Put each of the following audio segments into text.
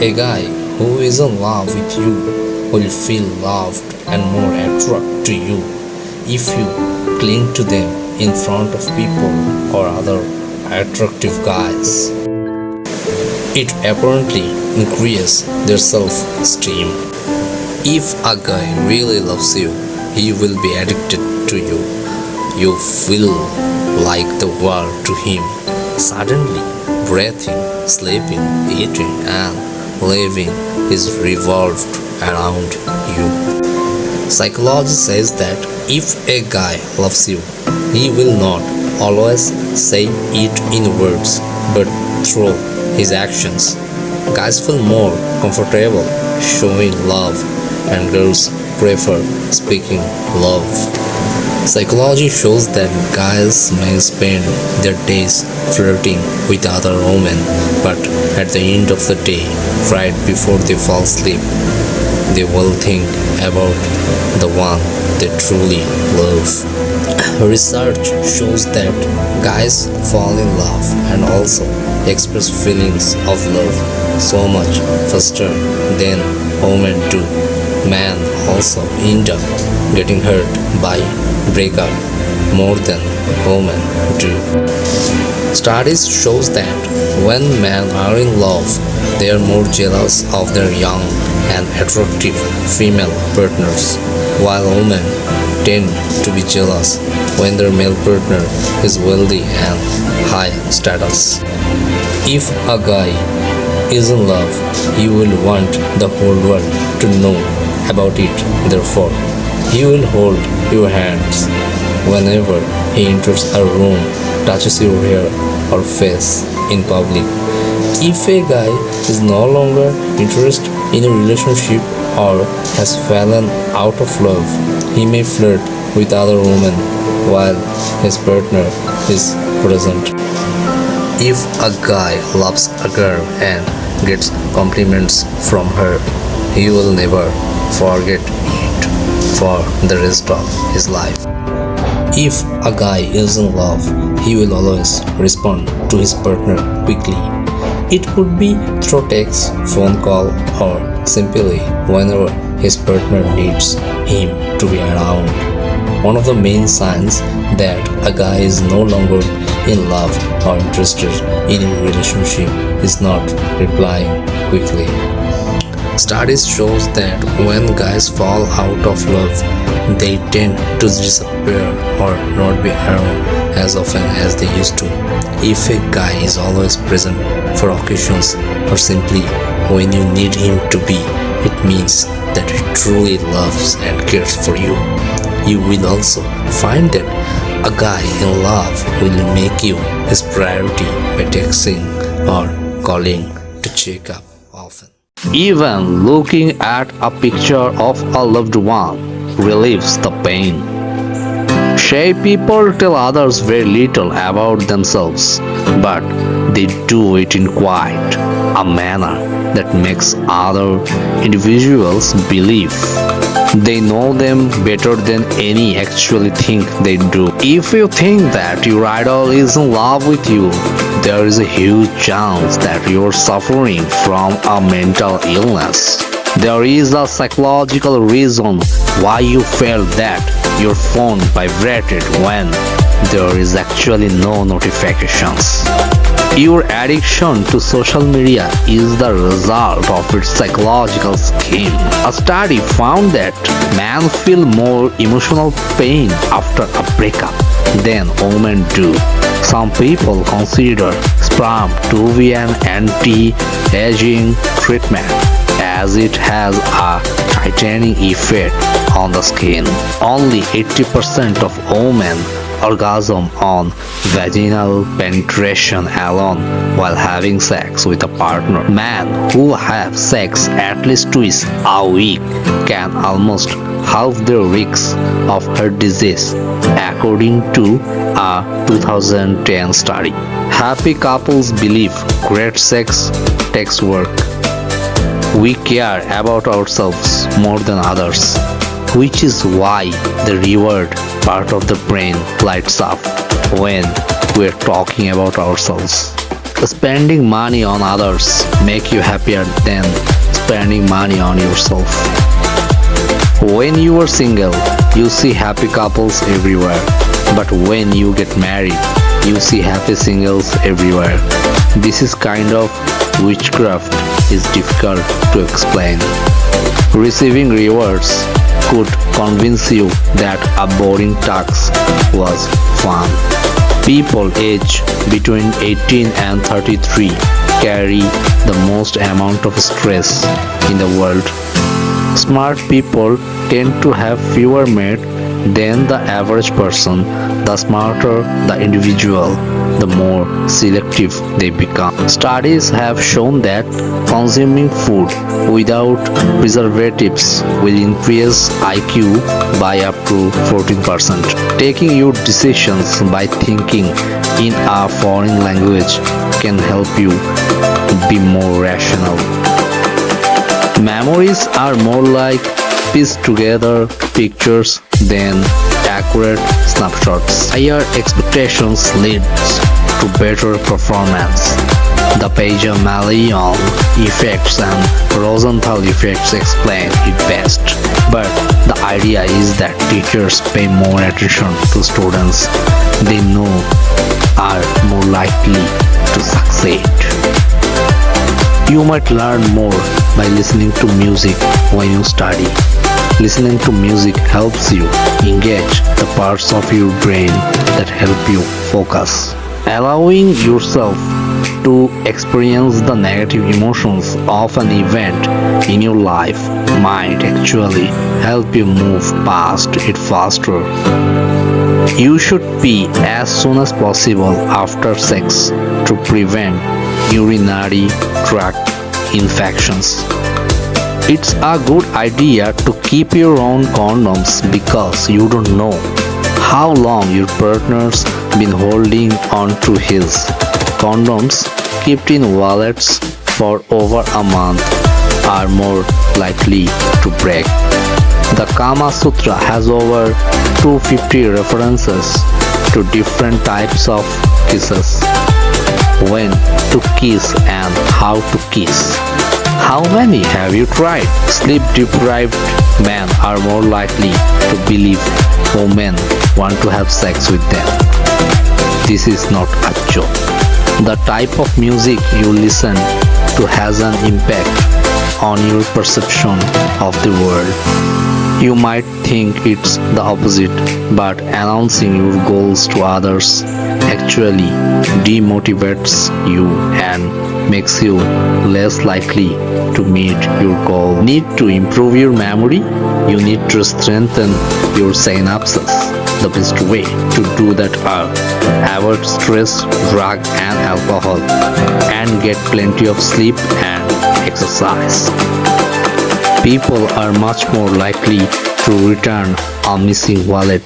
A guy who is in love with you will feel loved and more attracted to you if you cling to them in front of people or other attractive guys. It apparently increases their self-esteem. If a guy really loves you, he will be addicted to you. You feel like the world to him. Suddenly, breathing, sleeping, eating, and living is revolved around you. Psychology says that if a guy loves you, he will not always say it in words, but through his actions. Guys feel more comfortable showing love, and girls prefer speaking love. Psychology shows that guys may spend their days flirting with other women, but at the end of the day, right before they fall asleep, they will think about the one they truly love. Research shows that guys fall in love and also express feelings of love so much faster than women do. Men also end up getting hurt by breakup more than women do. Studies shows that when men are in love, they are more jealous of their young and attractive female partners, while women tend to be jealous when their male partner is wealthy and high status. If a guy is in love, he will want the whole world to know about it. Therefore, he will hold your hands whenever he enters a room, touches your hair or face in public. If a guy is no longer interested in a relationship or has fallen out of love, he may flirt with other women while his partner is present. If a guy loves a girl and gets compliments from her, he will never forget it for the rest of his life. If a guy is in love, he will always respond to his partner quickly. It could be through text, phone call, or simply whenever his partner needs him to be around. One of the main signs that a guy is no longer in love or interested in a relationship is not replying quickly. Studies shows that when guys fall out of love, they tend to disappear or not be around as often as they used to. If a guy is always present for occasions or simply when you need him to be, it means that he truly loves and cares for you. You will also find that a guy in love will make you his priority by texting or calling to check up often. Even looking at a picture of a loved one relieves the pain. Shy people tell others very little about themselves, but they do it in quiet, a manner that makes other individuals believe they know them better than any actually think they do. If you think that your idol is in love with you, there is a huge chance that you are suffering from a mental illness. There is a psychological reason why you felt that your phone vibrated when there is actually no notifications. Your addiction to social media is the result of its psychological scheme. A study found that men feel more emotional pain after a breakup than women do. Some people consider sperm to be an anti-aging treatment, as it has a tightening effect on the skin. Only 80% of women orgasm on vaginal penetration alone while having sex with a partner. Men who have sex at least twice a week can almost halve their risks of heart disease, according to a 2010 study. Happy couples believe great sex takes work. We care about ourselves more than others, which is why the reward part of the brain lights up when we're talking about ourselves. Spending money on others make you happier than spending money on yourself. When you are single, you see happy couples everywhere. But when you get married, you see happy singles everywhere. This is kind of witchcraft is difficult to explain. Receiving rewards could convince you that a boring task was fun. People aged between 18 and 33 carry the most amount of stress in the world. Smart people tend to have fewer mates than the average person. The smarter the individual, the more selective they become. Studies have shown that consuming food without preservatives will increase IQ by up to 14%. Taking your decisions by thinking in a foreign language can help you be more rational. Memories are more like pieced together pictures than accurate snapshots. Higher expectations leads to better performance. The Pagamaléon effects and Rosenthal effects explain it best. But the idea is that teachers pay more attention to students they know are more likely to succeed. You might learn more by listening to music when you study. Listening to music helps you engage the parts of your brain that help you focus. Allowing yourself to experience the negative emotions of an event in your life might actually help you move past it faster. You should pee as soon as possible after sex to prevent urinary tract infections. It's a good idea to keep your own condoms because you don't know how long your partner's been holding on to his. Condoms kept in wallets for over a month are more likely to break. The Kama Sutra has over 250 references to different types of kisses, when to kiss and how to kiss. How many have you tried? Sleep-deprived men are more likely to believe women want to have sex with them. This is not a joke. The type of music you listen to has an impact on your perception of the world. You might think it's the opposite, but announcing your goals to others actually demotivates you and makes you less likely to meet your goal. Need to improve your memory? You need to strengthen your synapses. The best way to do that are avoid stress, drug and alcohol, and get plenty of sleep and exercise. People are much more likely to return a missing wallet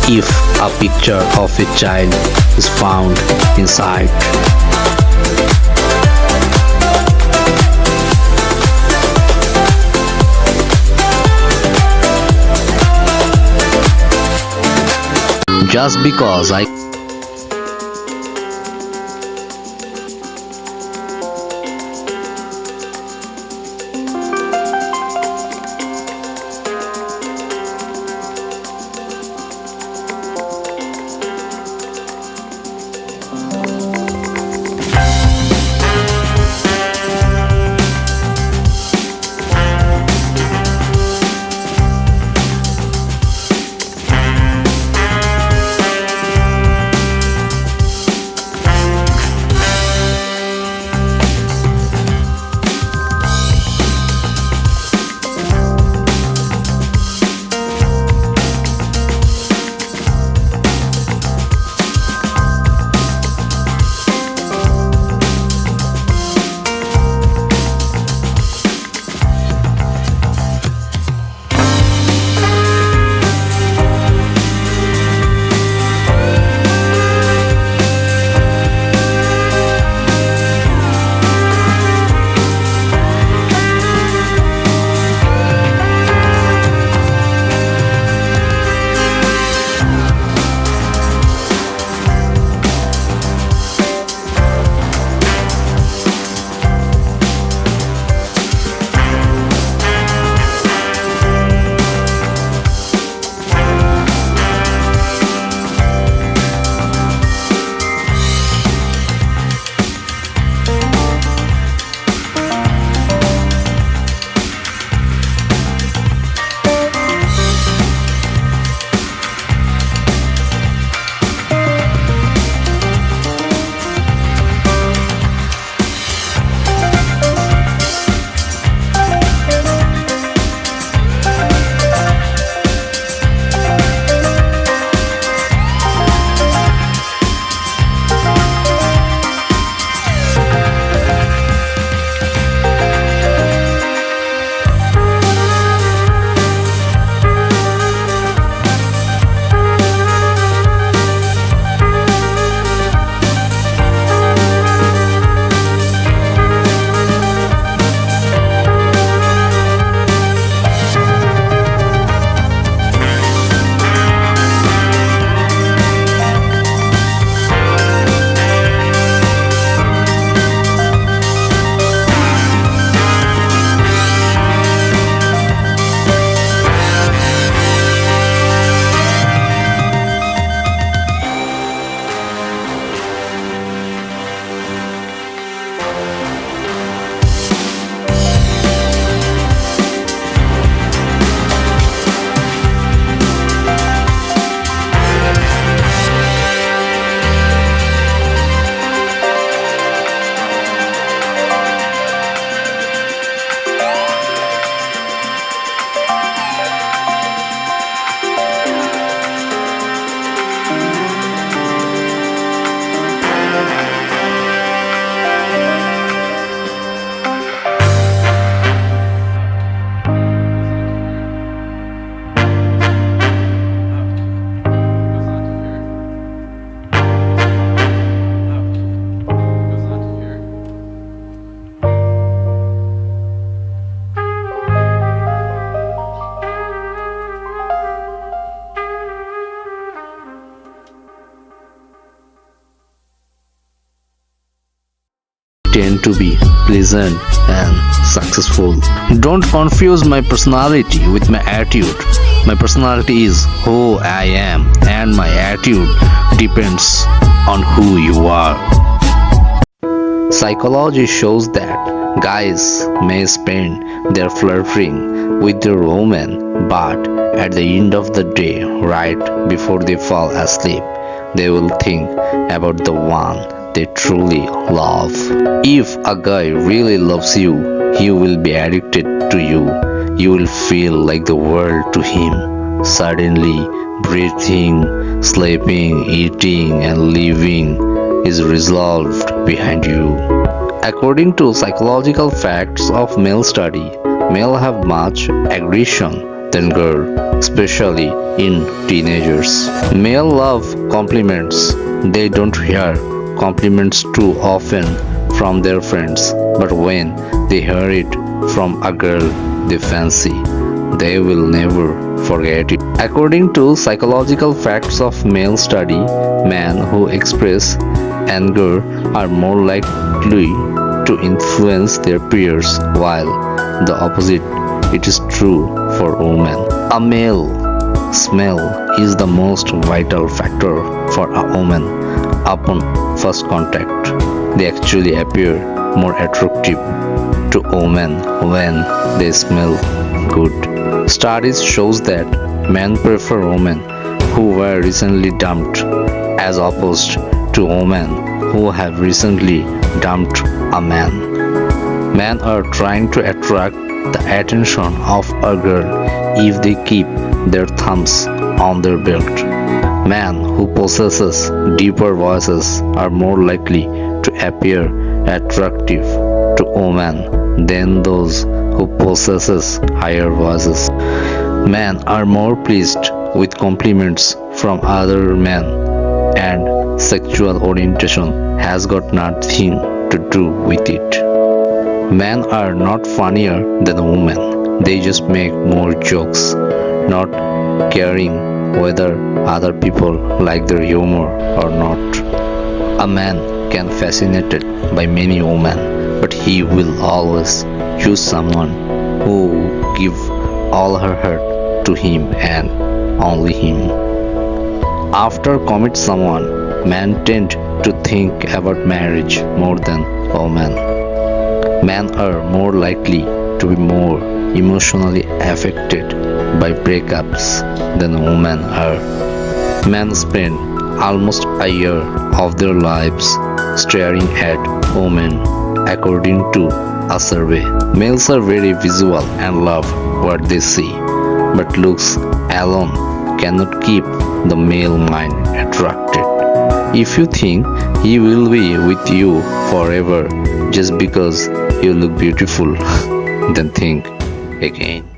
if a picture of a child is found inside. Just because I tend to be pleasant and successful. Don't confuse my personality with my attitude. My personality is who I am, and my attitude depends on who you are. Psychology shows that guys may spend their flirting with their woman, but at the end of the day, right before they fall asleep, they will think about the one they truly love. If a guy really loves you, he will be addicted to you. You will feel like the world to him. Suddenly, breathing, sleeping, eating, and living is resolved behind you. According to psychological facts of male study, male have much aggression than girl, especially in teenagers. Male love compliments. They don't hear compliments too often from their friends, but when they hear it from a girl they fancy, they will never forget it. According to psychological facts of male study, men who express anger are more likely to influence their peers, while the opposite it is true for women. A male smell is the most vital factor for a woman. Upon first contact, they actually appear more attractive to women when they smell good. Studies shows that men prefer women who were recently dumped as opposed to women who have recently dumped a man. Men are trying to attract the attention of a girl if they keep their thumbs on their belt. Men who possesses deeper voices are more likely to appear attractive to women than those who possesses higher voices. Men are more pleased with compliments from other men, and sexual orientation has got nothing to do with it. Men are not funnier than women. They just make more jokes, not caring whether other people like their humor or not. A man can be fascinated by many women, but he will always choose someone who give all her heart to him and only him. After commit someone, men tend to think about marriage more than women. Men are more likely to be more emotionally affected by breakups than women are. Men spend almost a year of their lives staring at women, according to a survey. Males are very visual and love what they see, but looks alone cannot keep the male mind attracted. If you think he will be with you forever just because you look beautiful, then think again.